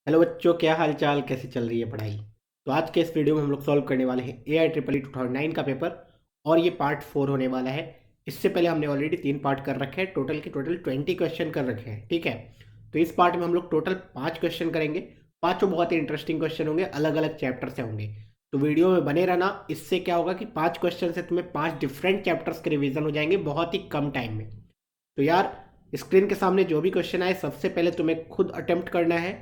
Hello बच्चों, क्या हाल चाल, कैसे चल रही है पढ़ाई। तो आज के इस वीडियो में हम लोग सॉल्व करने वाले हैं AIEEE 2009 का पेपर। और ये पार्ट 4 होने वाला है। इससे पहले हमने ऑलरेडी 3 पार्ट कर रखे हैं, टोटल के टोटल 20 क्वेश्चन कर रखे हैं, ठीक है। तो इस पार्ट में हम लोग टोटल 5 क्वेश्चन करेंगे। पांचों बहुत ही इंटरेस्टिंग क्वेश्चन होंगे, अलग अलग चैप्टर से होंगे। तो वीडियो में बने रहना। इससे क्या होगा कि 5 क्वेश्चन से तुम्हें 5 डिफरेंट चैप्टर्स के रिविजन हो जाएंगे बहुत ही कम टाइम में। तो यार, स्क्रीन के सामने जो भी क्वेश्चन आए सबसे पहले तुम्हें खुद अटेम्प्ट करना है।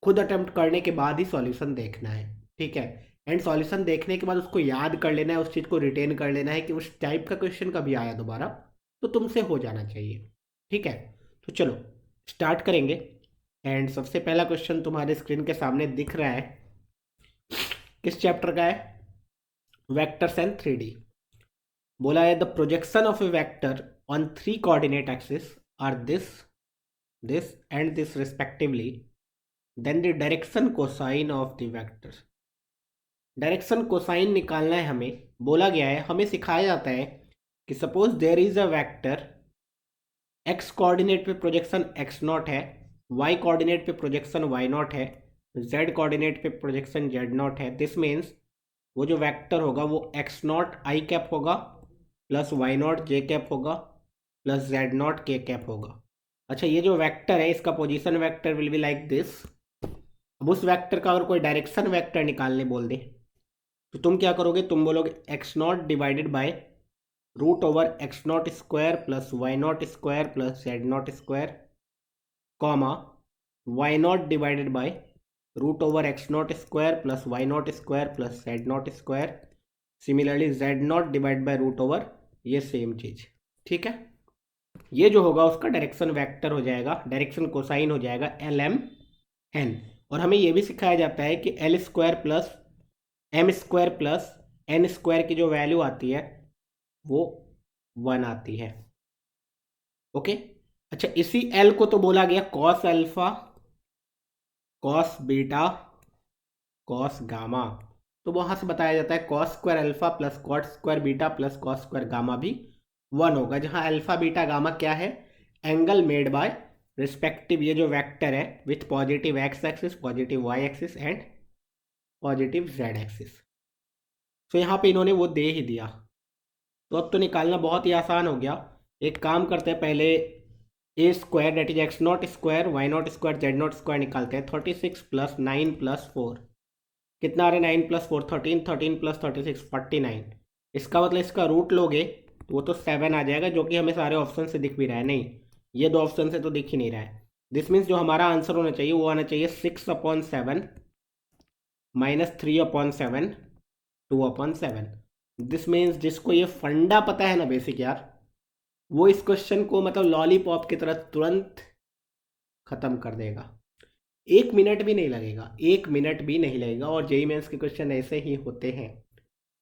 खुद अटेम्प्ट करने के बाद ही सॉल्यूशन देखना है, ठीक है। एंड सॉल्यूशन देखने के बाद उसको याद कर लेना है, उस चीज़ को रिटेन कर लेना है कि उस टाइप का क्वेश्चन कभी आया दोबारा तो तुमसे हो जाना चाहिए, ठीक है। तो चलो स्टार्ट करेंगे। एंड सबसे पहला क्वेश्चन तुम्हारे स्क्रीन के सामने दिख रहा है। किस चैप्टर का है? Vectors and 3D। बोला है the projection of a vector on 3 coordinate axis are this and this respectively, then the direction cosine of the vector। Direction cosine निकालना है हमें। बोला गया है, हमें सिखाया जाता है कि suppose there is a vector, x coordinate पे प्रोजेक्शन एक्स नॉट है, वाई कोऑर्डिनेट पे प्रोजेक्शन वाई नॉट है, जेड कोऑर्डिनेट पे प्रोजेक्शन जेड नॉट है। दिस मीन्स वो जो वेक्टर होगा वो एक्स नॉट आई कैप होगा, plus y naught j cap होगा, plus z naught k cap होगा। अच्छा, ये जो वेक्टर है इसका position vector will be like this. अब उस वेक्टर का अगर कोई डायरेक्शन वेक्टर निकालने बोल दे तो तुम क्या करोगे? तुम बोलोगे x naught divided by root over x naught square plus y naught square plus z naught square, comma y naught divided by root over x naught square plus y naught square plus z naught square. Similarly z naught divide by root over ये same चीज, ठीक है। ये जो होगा उसका direction vector हो जाएगा, डायरेक्शन कोसाइन हो जाएगा LMN। और हमें ये भी सिखाया जाता है कि L square plus M square plus N square की जो वैल्यू आती है वो 1 आती है, ओके। अच्छा, इसी L को तो बोला गया cos alpha, cos beta, cos gamma. तो वहां से बताया जाता है cos square alpha plus cot square beta plus cos square gamma भी 1 होगा, जहां अल्फा बीटा गामा क्या है? एंगल मेड बाय रिस्पेक्टिव ये जो वेक्टर है with positive x axis, positive y axis and positive z axis. तो यहाँ पे इन्होंने वो दे ही दिया। तो अब तो निकालना बहुत ही आसान हो गया। एक काम करते हैं, पहले A square that is x naught square y naught square z naught square निकालते हैं। 36 प्लस 9 प्लस 4 कितना आ रहा है? 9 प्लस 4 13, 13 प्लस 36 49। इसका मतलब इसका रूट लोगे तो वो तो 7 आ जाएगा, जो कि हमें सारे ऑप्शन से दिख भी रहा है। नहीं, ये दो ऑप्शन से तो दिख ही नहीं रहा है। दिस मीन्स जो हमारा आंसर होना चाहिए वो आना चाहिए 6/7 -3/7 2/7। दिस मीन्स जिसको ये फंडा पता है ना बेसिक यार, वो इस क्वेश्चन को मतलब लॉलीपॉप की तरह तुरंत खत्म कर देगा। 1 मिनट भी नहीं लगेगा, 1 मिनट भी नहीं लगेगा। और जेई मेंस के क्वेश्चन ऐसे ही होते हैं।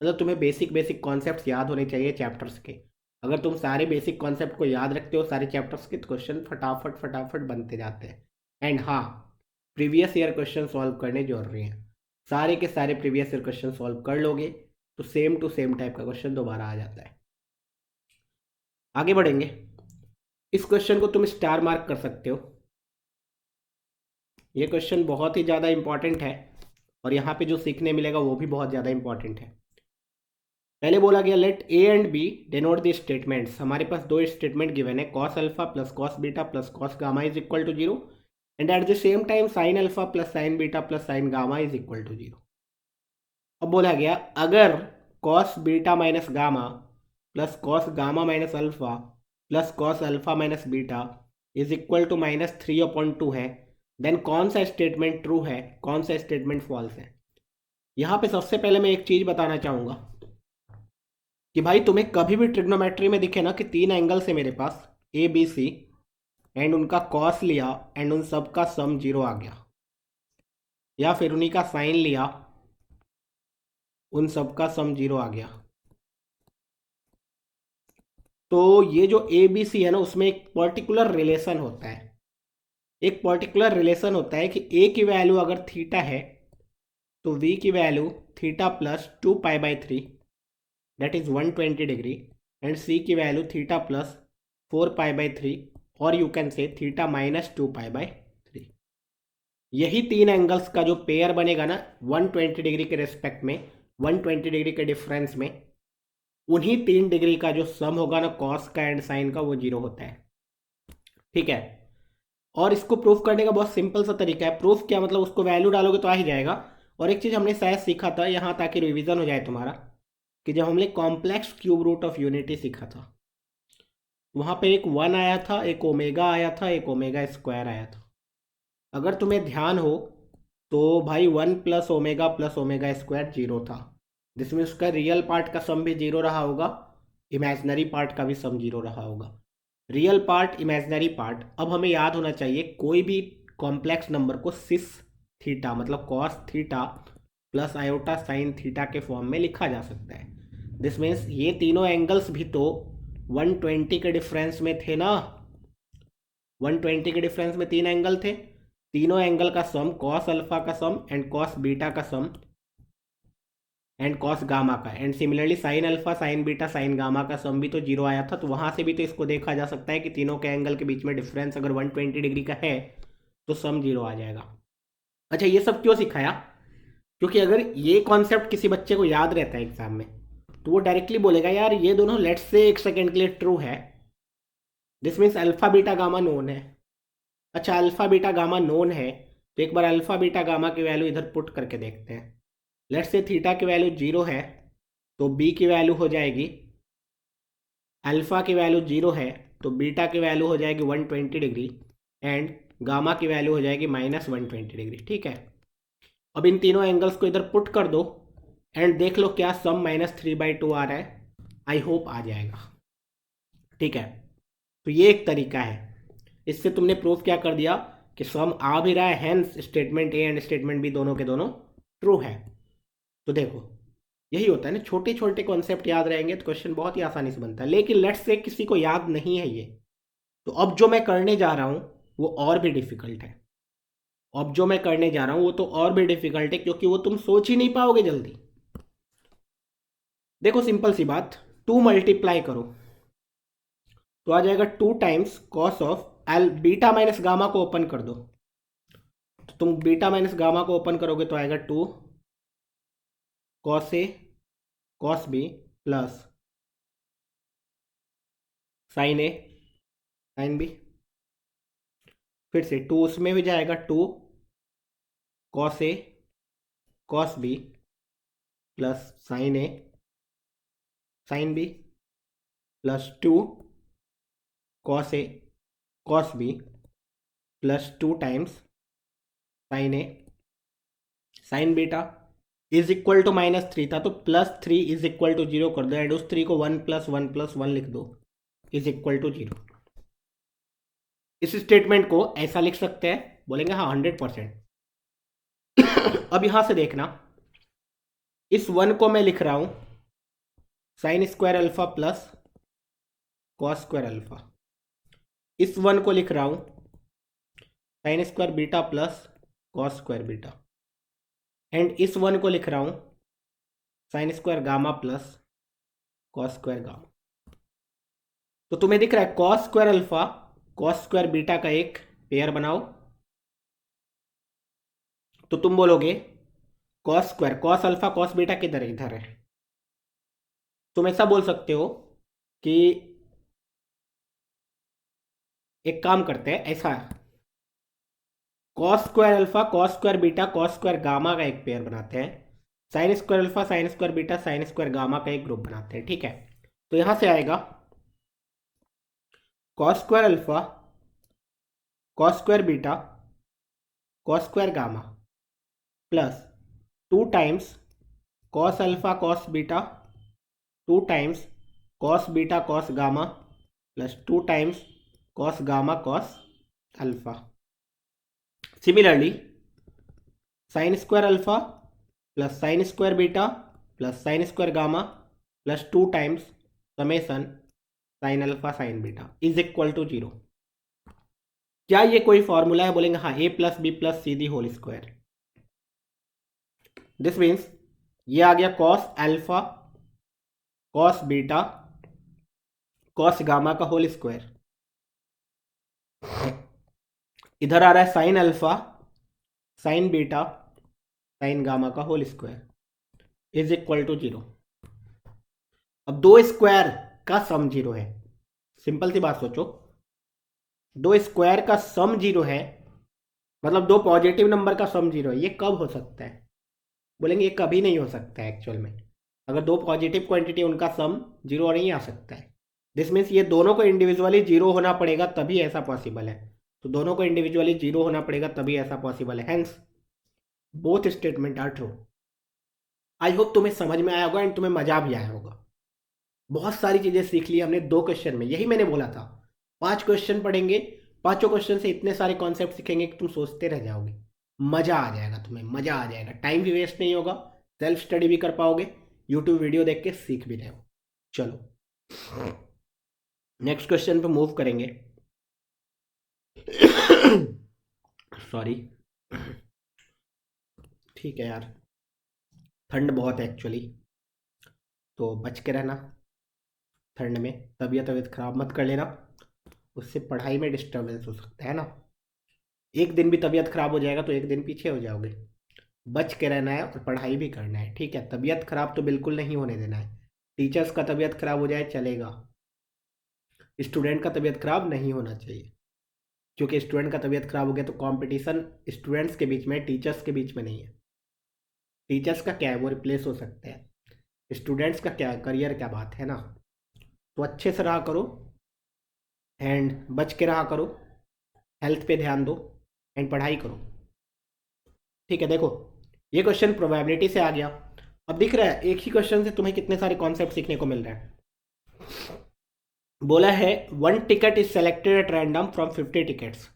मतलब तुम्हें बेसिक बेसिक कॉन्सेप्ट्स याद होने चाहिए चैप्टर्स के। अगर तुम सारे बेसिक कॉन्सेप्ट को याद रखते हो सारे चैप्टर्स के, तो क्वेश्चन फटाफट फटाफट बनते जाते हैं। एंड हाँ, प्रीवियस ईयर क्वेश्चन सॉल्व करने जरूरी हैं। सारे के सारे प्रीवियस ईयर क्वेश्चन सॉल्व कर लोगे तो सेम टू सेम टाइप का क्वेश्चन दोबारा आ जाता है। आगे बढ़ेंगे। इस क्वेश्चन को तुम स्टार मार्क कर सकते हो। ये क्वेश्चन बहुत ही ज़्यादा इंपॉर्टेंट है और यहाँ पे जो सीखने मिलेगा वो भी बहुत ज़्यादा इंपॉर्टेंट है। पहले बोला गया let A and B denote the statements. हमारे पास दो स्टेटमेंट गिवन है, cos alpha plus cos beta plus cos gamma is equal to 0 and at the same time sine alpha plus sine beta plus sine gamma is equal to 0। अब बोला गया अगर cos beta minus gamma plus cos gamma minus alpha plus cos alpha minus beta is equal to -3/2 है, then कौन सा statement true है, कौन सा स्टेटमेंट फॉल्स है। यहाँ पे सबसे पहले मैं एक चीज बताना चाहूंगा कि भाई तुम्हें कभी भी ट्रिग्नोमेट्री में दिखे ना कि 3 एंगल्स है मेरे पास ABC एंड उनका कॉस लिया एंड उन सब का सम 0 आ गया, या फिर उन्हीं का साइन लिया उन सब का सम 0 आ गया, तो ये जो ABC है ना उसमें एक पर्टिकुलर रिलेशन होता है। एक पर्टिकुलर रिलेशन होता है कि A की वैल्यू अगर थीटा है तो V की value theta plus 2π/3 that is 120 degree and C की वैल्यू थीटा प्लस 4π/3 और यू कैन से थीटा -2π/3। यही तीन एंगल्स का जो पेयर बनेगा ना 120 डिग्री के रेस्पेक्ट में, 120 डिग्री के डिफरेंस में, उन्हीं 3 डिग्री का जो सम होगा ना कॉस का एंड साइन का, वो जीरो होता है। ठीक है। और इसको प्रूफ करने का बहुत सिंपल सा तरीका है। प्रूफ क्या मतलब, उसको वैल्यू डालोगे तो आ ही जाएगा। और एक चीज़ हमने शायद सीखा था यहाँ, ताकि रिवीजन हो जाए तुम्हारा, कि जब हमने complex cube root of unity सीखा था, वहाँ पे एक 1 आया था, एक ओमेगा आया था, एक ओमेगा स्क्वायर आया था। अगर तुम्हें ध्यान हो तो भाई 1 + ओमेगा स्क्वायर जीरो था, जिसमें उसका रियल पार्ट का सम भी जीरो रहा होगा, इमेजनरी पार्ट का भी सम जीरो रहा होगा। Real part, imaginary part. अब हमें याद होना चाहिए, कोई भी कॉम्प्लेक्स नंबर को सिस थीटा मतलब cos theta plus iota sine theta के फॉर्म में लिखा जा सकता है। दिस मीन्स ये तीनों एंगल्स भी तो 120 के डिफरेंस में थे ना। 120 के डिफरेंस में तीन एंगल थे, तीनों एंगल का सम, कॉस अल्फा का सम एंड कॉस बीटा का सम एंड कॉस गामा का, and similarly sign alpha sine beta sine gamma का सम भी तो जीरो आया था। तो वहां से भी तो इसको देखा जा सकता है कि तीनों के एंगल के बीच में डिफरेंस अगर 120 डिग्री का है तो सम जीरो आ जाएगा। अच्छा, ये सब क्यों सिखाया? क्योंकि अगर ये कॉन्सेप्ट किसी बच्चे को याद रहता है एग्जाम में, तो वो डायरेक्टली बोलेगा यार ये दोनों लेट्स से एक सेकेंड के लिए ट्रू है, this means alpha beta gamma known है। अच्छा, अल्फा बीटा गामा नोन है, तो एक बार अल्फा बीटा गामा की वैल्यू इधर पुट करके देखते हैं। लेट्स से थीटा की वैल्यू जीरो है, तो बी की वैल्यू हो जाएगी, अल्फा की वैल्यू जीरो है तो बीटा की वैल्यू हो जाएगी 120 डिग्री, एंड गामा की वैल्यू हो जाएगी -120 डिग्री। ठीक है। अब इन तीनों एंगल्स को इधर पुट कर दो एंड देख लो क्या सम -3/2 आ रहा है। आई होप आ जाएगा। ठीक है। तो ये एक तरीका है, इससे तुमने प्रूफ क्या कर दिया कि सम आ भी रहा है, hence statement A and statement B दोनों के दोनों ट्रू है। तो देखो, यही होता है ना, छोटे छोटे कॉन्सेप्ट याद रहेंगे तो क्वेश्चन बहुत ही आसानी से बनता है। लेकिन लेट्स से किसी को याद नहीं है ये, तो अब जो मैं करने जा रहा हूं वो और भी डिफिकल्ट है। अब जो मैं करने जा रहा हूं वो तो और भी डिफिकल्ट है, क्योंकि वो तुम सोच ही नहीं पाओगे जल्दी। देखो सिंपल सी बात, 2 मल्टीप्लाई करो तो आ जाएगा 2 times cos of L, beta minus gamma को ओपन कर दो, तो तुम बीटा माइनस गामा को ओपन करोगे तो आएगा 2 cos A cos B plus sine A sine B. फिर से 2 उसमें भी जाएगा, 2 cos A cos B plus sine A sine B plus 2 cos A cos B plus 2 times sine A sine beta is equal to -3 था, तो +3 is equal to 0 कर दो and उस 3 को 1 + 1 + 1 लिख दो, इज इक्वल टू 0। इस स्टेटमेंट को ऐसा लिख सकते हैं, बोलेंगे हाँ 100%। अब यहां से देखना, इस 1 को मैं लिख रहा हूं sign square alpha plus cos square alpha, इस 1 को लिख रहा हूं sign square beta plus cos square beta, and इस 1 को लिख रहा हूं sign square gamma plus cos square gamma. तो तुम्हें दिख रहा है cos square alpha cos square beta का एक पेयर बनाओ, तो तुम बोलोगे cos square cos alpha cos beta किधर है, इधर है। तुम ऐसा बोल सकते हो कि एक काम करते हैं, ऐसा cos square alpha cos square beta cos square gamma का एक पेयर बनाते हैं, sign square alpha sign square beta sine square gamma का एक ग्रुप बनाते हैं। ठीक है। तो यहां से आएगा cos square alpha cos square beta cos square gamma plus 2 times cos alpha cos beta 2 times cos beta cos gamma plus 2 times cos gamma cos alpha. Similarly sine square alpha plus sine square beta plus sine square gamma plus 2 times summation sine alpha sine beta is equal to 0। क्या ये कोई formula है? बोलेंगे हाँ, a+b+c whole square. This means ये आ गया cos alpha cos beta cos gamma का होल स्क्वायर, इधर आ रहा है sine alpha sine beta sine gamma का whole square is equal to 0। अब दो स्क्वायर का सम 0 है। सिंपल सी बात सोचो, दो स्क्वायर का सम 0 है, मतलब दो पॉजिटिव नंबर का सम 0 है। ये कब हो सकता है? बोलेंगे ये कभी नहीं हो सकता है एक्चुअल में। अगर दो पॉजिटिव क्वांटिटी उनका सम 0 नहीं आ सकता है। दिस मीन्स ये दोनों को इंडिविजुअली 0 होना पड़ेगा तभी ऐसा पॉसिबल है। तो दोनों को इंडिविजुअली 0 होना पड़ेगा तभी ऐसा पॉसिबल है। Hence both statement are true. I hope तुम्हें समझ में आया होगा एंड तुम्हें मजा भी आया होगा। बहुत सारी चीजें सीख ली हमने 2 क्वेश्चन में। यही मैंने बोला था 5 क्वेश्चन पढ़ेंगे, पांचों क्वेश्चन से इतने सारे कॉन्सेप्ट सीखेंगे कि तुम सोचते रह जाओगे। मजा आ जाएगा, तुम्हें मजा आ जाएगा, टाइम भी वेस्ट नहीं होगा, सेल्फ स्टडी भी कर पाओगे, यूट्यूब वीडियो देख के सीख भी रहे हो। चलो नेक्स्ट क्वेश्चन पे मूव करेंगे। सॉरी, ठीक है यार, ठंड बहुत है एक्चुअली, तो बच के रहना। ठंड में तबीयत खराब मत कर लेना, उससे पढ़ाई में डिस्टर्बेंस हो सकता है ना। एक दिन भी तबीयत खराब हो जाएगा तो एक दिन पीछे हो जाओगे। बच के रहना है और पढ़ाई भी करना है, ठीक है। तबीयत खराब तो बिल्कुल नहीं होने देना है। टीचर्स का तबीयत खराब हो जाए चलेगा, स्टूडेंट का तबीयत खराब नहीं होना चाहिए। क्योंकि स्टूडेंट का तबीयत खराब हो गया तो कंपटीशन स्टूडेंट्स के बीच में, टीचर्स के बीच में नहीं है। टीचर्स का क्या है, वो रिप्लेस हो सकते हैं। स्टूडेंट्स का क्या है, करियर क्या बात है ना। तो अच्छे से रहा करो एंड बच के रहा करो, हेल्थ पे ध्यान दो एंड पढ़ाई करो, ठीक है। देखो ये क्वेश्चन प्रोबेबिलिटी से आ गया। अब दिख रहा है एक ही क्वेश्चन से तुम्हें कितने सारे कॉन्सेप्ट सीखने को मिल रहे हैं। बोला है 1 ticket is selected at random from 50 tickets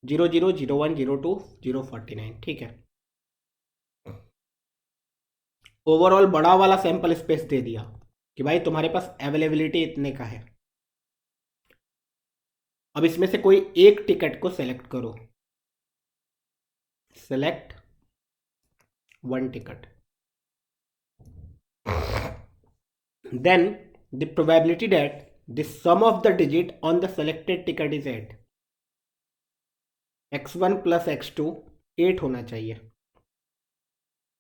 00, 01, 02, 049, ठीक है। ओवरऑल बड़ा वाला सैंपल स्पेस दे दिया कि भाई तुम्हारे पास अवेलेबिलिटी इतने का है। अब इसमें से कोई एक टिकट को सेलेक्ट करो, select 1 ticket, then the probability that the sum of the digit on the selected ticket is 8, x1 plus x2 8 होना चाहिए।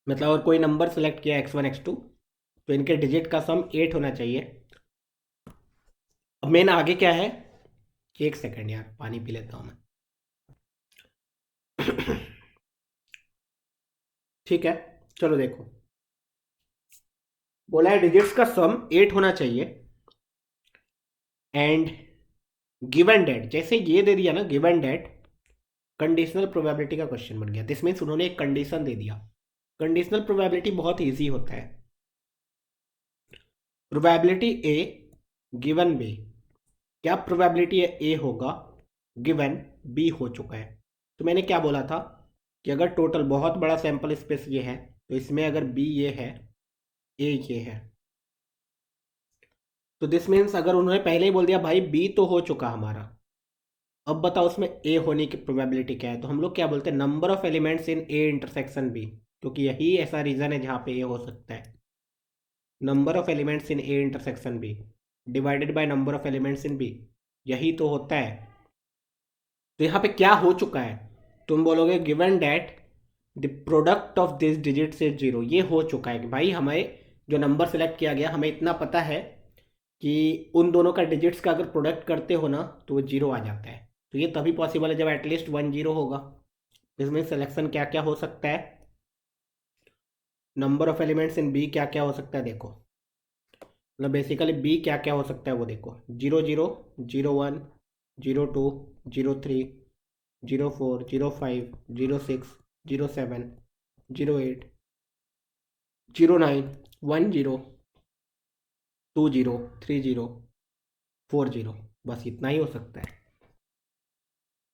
मतलब अगर कोई नंबर सेलेक्ट किया x1 x2 तो इनके डिजिट का सम 8 होना चाहिए। अब मेन आगे क्या है, एक सेकंड यार पानी पी लेता हूं मैं। ठीक है, चलो देखो, बोला है डिजिट्स का सम 8 होना चाहिए एंड गिवन डेट, जैसे ये दे दिया ना गिवन डेट, कंडीशनल प्रोबेबिलिटी का क्वेश्चन बन गया। दिस मीन्स उन्होंने एक कंडीशन दे दिया। कंडीशनल प्रोबेबिलिटी बहुत इजी होता है। प्रोबेबिलिटी ए गिवन बी, क्या प्रोबेबिलिटी ए होगा गिवन बी हो चुका है। तो मैंने क्या बोला था कि अगर टोटल बहुत बड़ा सैंपल स्पेस ये है तो इसमें अगर बी ये है, ए ये है, तो दिस मीन्स अगर उन्होंने पहले ही बोल दिया भाई बी तो हो चुका हमारा, अब बताओ उसमें ए होने की प्रोबेबिलिटी क्या है। तो हम लोग क्या बोलते हैं, number of elements in A intersection B, क्योंकि यही ऐसा रीजन है जहाँ पे ए हो सकता है। Number of elements in A intersection B divided by number of elements in B, यही तो होता है। तो यहाँ पे क्या हो चुका है, तुम बोलोगे given that the product of this digit से 0, ये हो चुका है कि भाई हमें जो नंबर सेलेक्ट किया गया हमें इतना पता है कि उन दोनों का डिजिट्स का अगर प्रोडक्ट करते हो ना तो वो 0 आ जाता है। तो ये तभी पॉसिबल है जब एटलीस्ट 1 0 होगा। इसमें सिलेक्शन क्या क्या हो सकता है, number of elements in B क्या क्या हो सकता है, देखो मतलब बेसिकली बी क्या क्या हो सकता है वो देखो, 0 0, 0 1, 0 2, 0 3, 0 4, 0 5, 0 6, 0 7, 0 8, 0 9, 1 0, 2 0, 3 0, 4 0, बस इतना ही हो सकता है।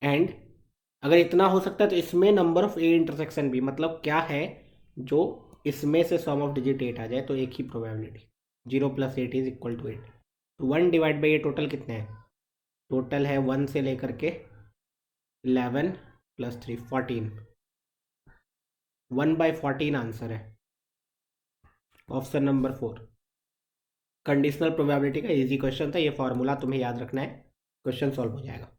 एंड अगर इतना हो सकता है तो इसमें नंबर ऑफ ए इंटरसेक्शन भी, मतलब क्या है जो इसमें से सम ऑफ डिजिट 8 आ जाए तो एक ही प्रोबेबिलिटी, 0 + 8 = 8। तो 1 डिवाइड बाई ये टोटल कितने हैं, टोटल है 1 से लेकर के 11 + 3 14, 1/14 आंसर है, ऑप्शन नंबर 4। कंडीशनल प्रोबेबिलिटी का इजी क्वेश्चन था, ये फॉर्मूला तुम्हें याद रखना है, क्वेश्चन सॉल्व हो जाएगा।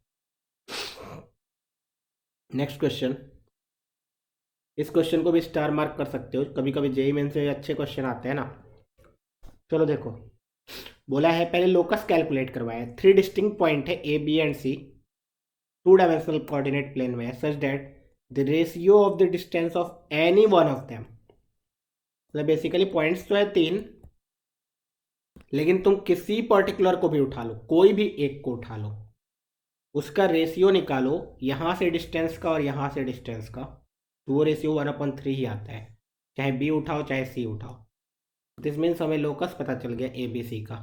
नेक्स्ट क्वेश्चन, इस क्वेश्चन को भी स्टार मार्क कर सकते हो, कभी कभी जेई मेन से अच्छे क्वेश्चन आते हैं ना। चलो देखो, बोला है पहले लोकस कैलकुलेट करवाया है। 3 डिस्टिंक्ट पॉइंट है A B and C 2 dimensional coordinate plane में, such that the ratio of the distance of any one of them, मतलब बेसिकली पॉइंट्स तो है 3, लेकिन तुम किसी पर्टिकुलर को भी उठा लो, कोई भी एक को उठा लो, उसका रेशियो निकालो यहाँ से डिस्टेंस का और यहाँ से डिस्टेंस का, तो वो रेशियो 1/3 ही आता है, चाहे बी उठाओ चाहे सी उठाओ। दिस मीन्स हमें लोकस पता चल गया ए बी सी का।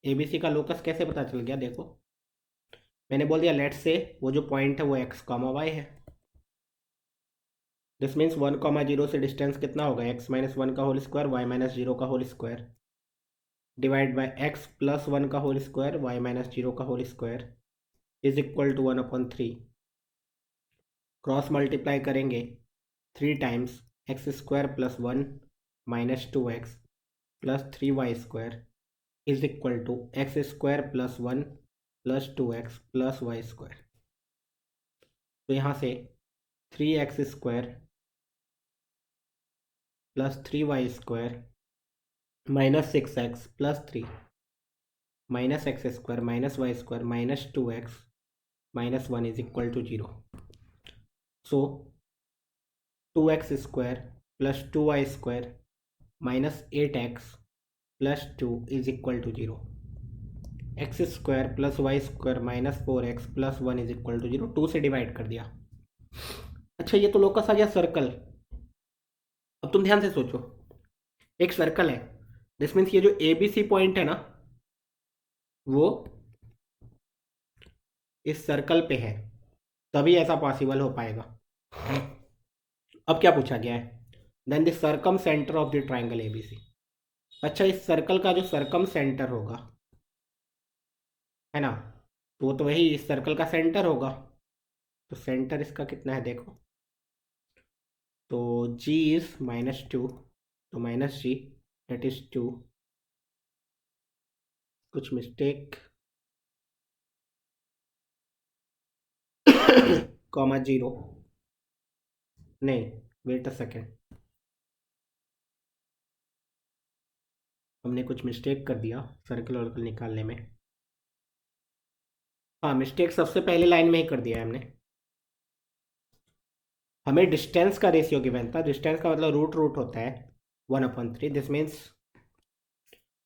ए बी सी का लोकस कैसे पता चल गया, देखो मैंने बोल दिया लेट्स से वो जो पॉइंट है वो एक्स कॉमा वाई है। दिस मीन्स 1,0 से डिस्टेंस कितना होगा, x-1 का होल स्क्वायर y-0 का whole square divide by x+1 का होल स्क्वायर y-0 का whole square is equal to 1/3। Cross multiply करेंगे 3 times x² + 1 -2x plus 3y² is equal to x² + 1 + 2x + y²। तो यहाँ से 3x² + 3y² -6x + 3 -x² -y² -2x -1 is equal to 0। So 2x² + 2y² -8x + 2 is equal to 0। x² + y² -4x + 1 is equal to 0। 2 से divide कर दिया। अच्छा ये तो locus आ गया सर्कल। अब तुम ध्यान से सोचो, एक सर्कल है, दिस मीन्स ये जो ए बी सी पॉइंट है ना वो इस सर्कल पे है, तभी ऐसा पॉसिबल हो पाएगा। अब क्या पूछा गया है, then the circumcentre of the triangle A B C. अच्छा इस सर्कल का जो सर्कम सेंटर होगा है ना, तो वो तो वही इस सर्कल का सेंटर होगा, तो सेंटर इसका कितना है देखो, तो g इज -2, तो -g दैट इज 2, कुछ मिस्टेक कॉमा 0, नहीं वेट अ सेकेंड, हमने कुछ मिस्टेक कर दिया सर्कल वर्कल निकालने में। हाँ मिस्टेक सबसे पहले लाइन में ही कर दिया है हमने। हमें डिस्टेंस का रेशियो गिवन था, डिस्टेंस का मतलब रूट रूट होता है 1/3, दिस मीन्स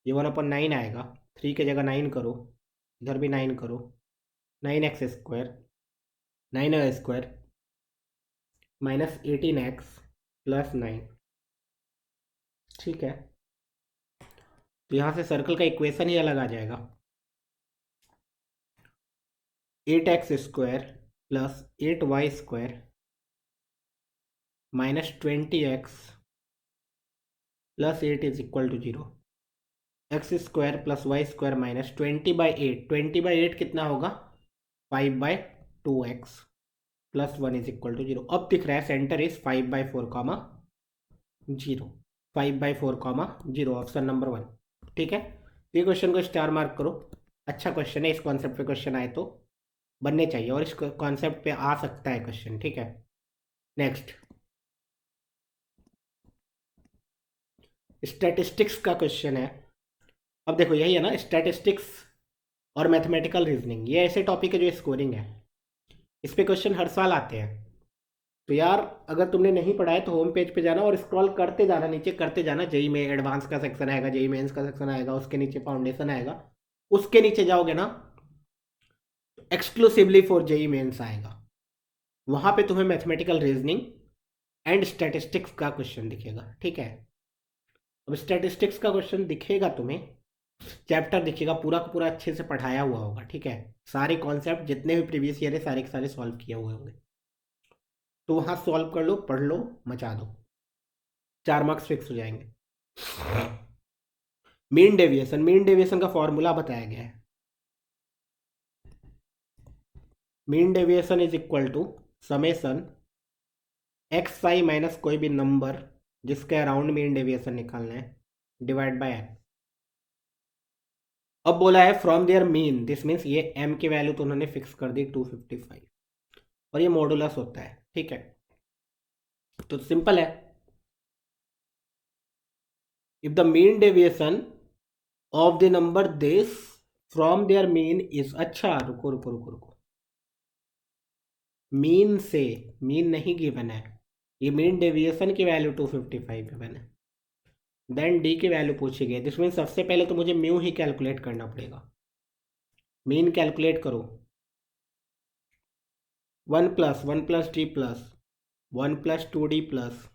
ये 1/9 आएगा, 3 की जगह 9 करो, इधर भी 9 करो, 9x² 9y² -18x + 9, ठीक है। तो यहाँ से सर्कल का इक्वेशन ही अलग आ जाएगा, 8x² + 8y² -20x + 8 is equal to 0। x² + y² -20/8, 20/8 कितना होगा 5/2x + 1 इज इक्वल टू 0। अब दिख रहा है सेंटर इज 5/4, 0, 5/4, 0, ऑप्शन नंबर 1, ठीक है। ये क्वेश्चन को स्टार मार्क करो, अच्छा क्वेश्चन है, इस कॉन्सेप्ट पे क्वेश्चन आए तो बनने चाहिए, और इस कॉन्सेप्ट पे आ सकता है क्वेश्चन, ठीक है। नेक्स्ट स्टैटिस्टिक्स का क्वेश्चन है। अब देखो यही है ना, स्टैटिस्टिक्स और मैथमेटिकल रीजनिंग, ये ऐसे टॉपिक है जो स्कोरिंग है, इस पे क्वेश्चन हर साल आते हैं। तो यार अगर तुमने नहीं पढ़ा है तो होम पेज पे जाना और स्क्रॉल करते जाना, नीचे करते जाना, जेई में एडवांस का सेक्शन आएगा, जेई मेंस का सेक्शन आएगा, उसके नीचे फाउंडेशन आएगा, उसके नीचे जाओगे ना एक्सक्लूसिवली फॉर जेई मेंस आएगा, वहां पे तुम्हें मैथमेटिकल रीजनिंग एंड स्टैटिस्टिक्स का क्वेश्चन दिखेगा, ठीक है। अब स्टैटिस्टिक्स का क्वेश्चन दिखेगा तुम्हें, चैप्टर दिखेगा पूरा का पूरा अच्छे से पढ़ाया हुआ होगा, ठीक है, सारे कॉन्सेप्ट जितने भी प्रीवियस ईयर है सारे के सारे सॉल्व किए हुए होंगे, तो वहां सॉल्व कर लो, पढ़ लो, मचा दो, 4 मार्क्स फिक्स हो जाएंगे। मीन डेविएशन, मीन डेविएशन का फॉर्मूला बताया गया है, mean deviation is equal to summation x i minus कोई भी नंबर जिसके अराउंड मीन डेविएशन निकालना है डिवाइड बाय एन। अब बोला है from there mean, this means ये एम की वैल्यू तो उन्होंने फिक्स कर दी 255, और ये मॉडुलस होता है, ठीक है। तो सिंपल है, if the mean deviation of the number this from there mean is, अच्छा रुको रुको रुको रुको, मीन से, मीन नहीं गिवन है, ये मीन डेविएशन की वैल्यू 255 गिवन है, देन डी की वैल्यू पूछी गई, दिस मीन सबसे पहले तो मुझे म्यू ही कैलकुलेट करना पड़ेगा। मीन कैलकुलेट करो, 1 + D plus 1 + 2d plus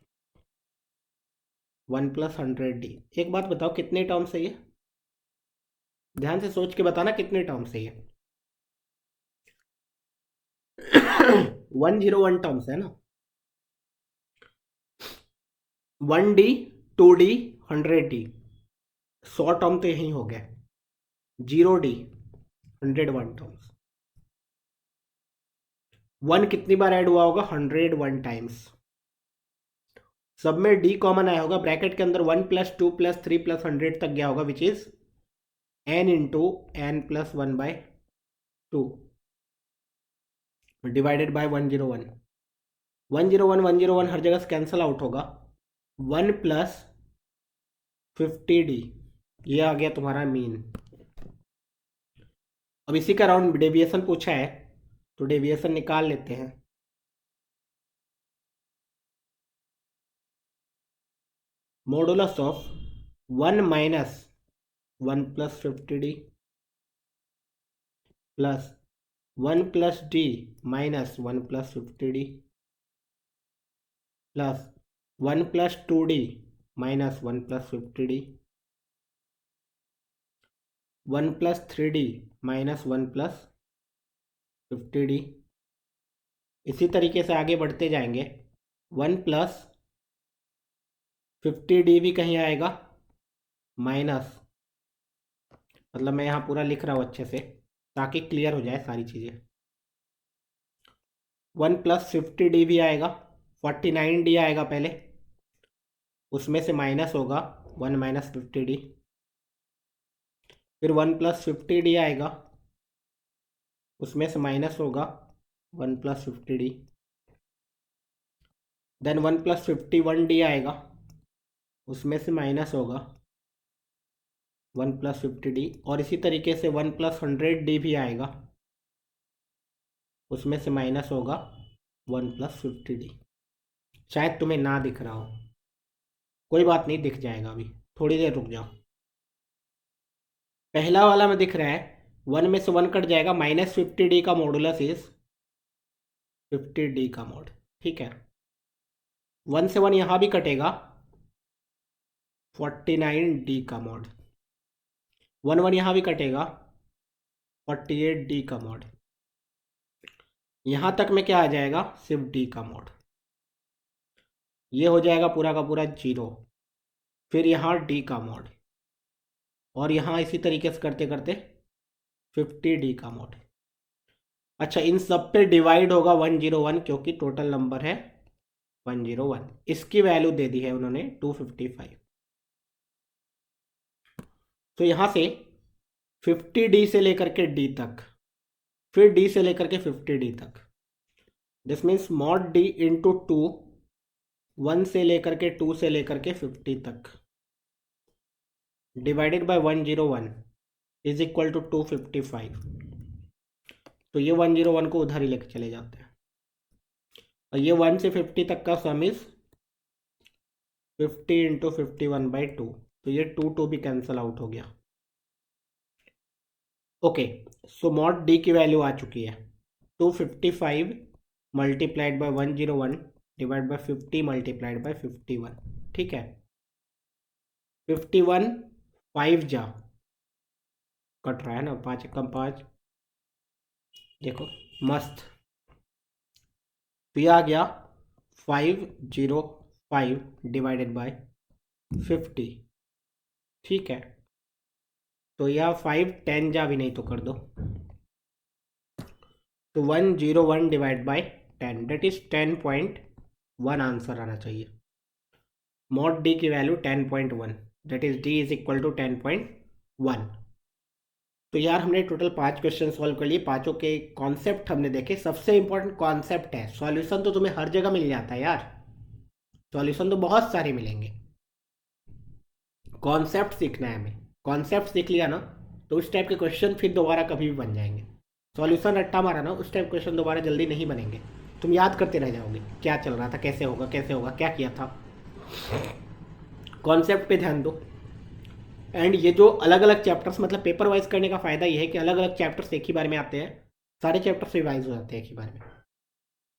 1 + 100d। एक बात बताओ कितने टर्म से ये, ध्यान से सोच के बताना कितने टर्म से ये 101 टर्म्स है ना, 1d 2d 100d, 100 टर्म तो यही हो गया, 0d 101 टर्म्स। 1 कितनी बार ऐड हुआ होगा, 101 टाइम्स। सब में d कॉमन आया होगा, ब्रैकेट के अंदर 1 + 2 + 3 + 100 तक गया होगा, which is n into n + 1/2 divided by 101। 101 101 हर जगह से कैंसिल आउट होगा, 1 + 50d, ये आ गया तुम्हारा मीन। अब इसी का राउंड डेविएशन पूछा है, तो डेविएशन निकाल लेते हैं। Modulus of 1 - 1 + 50d plus 1 + d - 1 + 50d plus 1 + 2d - 1 + 50d 1 + 3d - 1 + 50d। इसी तरीके से आगे बढ़ते जाएंगे, 1 + 50d भी कहीं आएगा, माइनस, मतलब मैं यहाँ पूरा लिख रहा हूँ अच्छे से ताकि क्लियर हो जाए सारी चीज़ें। 1 + 50d भी आएगा, 49d आएगा पहले, उसमें से माइनस होगा 1 - 50d, फिर 1 + 50d आएगा, उसमें से माइनस होगा 1 + 50d, देन 1 + 51d आएगा, उसमें से माइनस होगा 1 + 50d, और इसी तरीके से 1 + 100d भी आएगा, उसमें से माइनस होगा 1 + 50d। शायद तुम्हें ना दिख रहा हो, कोई बात नहीं, दिख जाएगा, अभी थोड़ी देर रुक जाओ। पहला वाला में दिख रहा है, 1 में से 1 कट जाएगा, -50d का मॉडुलस इज 50d का मॉड, ठीक है। 1 से 1 यहाँ भी कटेगा, 49d का मॉड, 1 1 यहाँ भी कटेगा, 48d का मॉड, यहाँ तक में क्या आ जाएगा, सिर्फ d का मॉड, ये हो जाएगा पूरा का पूरा 0, फिर यहाँ d का मॉड, और यहाँ इसी तरीके से करते करते 50d का मॉड। अच्छा, इन सब पे डिवाइड होगा 101, क्योंकि टोटल नंबर है 101, इसकी वैल्यू दे दी है उन्होंने 255। तो यहाँ से 50d से लेकर के d तक, फिर d से लेकर के 50d तक, this means mod d into 2, 1 से लेकर के 2 से लेकर के 50 तक, divided by 101 is equal to 255। तो ये 101 को उधर ही लेकर चले जाते हैं, और ये 1 से 50 तक का सम इज 50 इंटू 51/2, तो ये 2 भी कैंसिल आउट हो गया। ओके, सो मॉड डी की वैल्यू आ चुकी है 255 multiplied by 101 divide bye 50 multiplied by 51, ठीक है। 51 5 जा कट रहा है ना, 5 कम 5, देखो मस्त, तो ये आ गया 505 डिवाइडेड बाय 50, ठीक है। तो यह 5 10 जा भी नहीं तो कर दो, तो 101 divide by 10, that is 10.1 answer आना चाहिए। मॉड डी की value 10.1, that is d is equal to 10.1। तो यार हमने टोटल 5 क्वेश्चन सॉल्व कर लिए, पांचों के कॉन्सेप्ट हमने देखे, सबसे इंपॉर्टेंट कॉन्सेप्ट है, सॉल्यूशन तो तुम्हें हर जगह मिल जाता है यार, सॉल्यूशन तो बहुत सारे मिलेंगे। कॉन्सेप्ट सीखना है हमें। कॉन्सेप्ट सीख लिया ना तो उस टाइप के क्वेश्चन फिर दोबारा कभी भी बन जाएंगे। सॉल्यूशन रट्टा मारा ना, उस टाइप क्वेश्चन दोबारा जल्दी नहीं बनेंगे। तुम याद करते रह जाओगे क्या चल रहा था, कैसे होगा कैसे होगा, क्या किया था। कॉन्सेप्ट पे ध्यान दो। एंड ये जो अलग अलग चैप्टर्स, मतलब पेपर वाइज करने का फ़ायदा ये है कि अलग अलग चैप्टर्स एक ही बार में आते हैं, सारे चैप्टर्स रिवाइज हो जाते हैं एक ही बार में।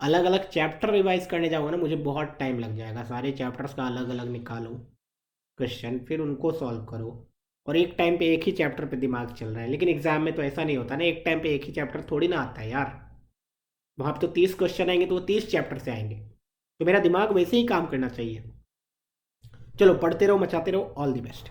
अलग अलग चैप्टर रिवाइज करने जाऊँगा ना मुझे बहुत टाइम लग जाएगा, सारे चैप्टर्स का अलग अलग निकालो क्वेश्चन, फिर उनको सॉल्व करो। और एक टाइम पे एक ही चैप्टर पे दिमाग चल रहा है, लेकिन एग्जाम में तो ऐसा नहीं होता ना, एक टाइम पे एक ही चैप्टर थोड़ी ना आता है यार। वहाँ पे तो 30 क्वेश्चन आएंगे तो वो 30 चैप्टर से आएंगे, तो मेरा दिमाग वैसे ही काम करना चाहिए। चलो पढ़ते रहो, मचाते रहो, ऑल दी बेस्ट।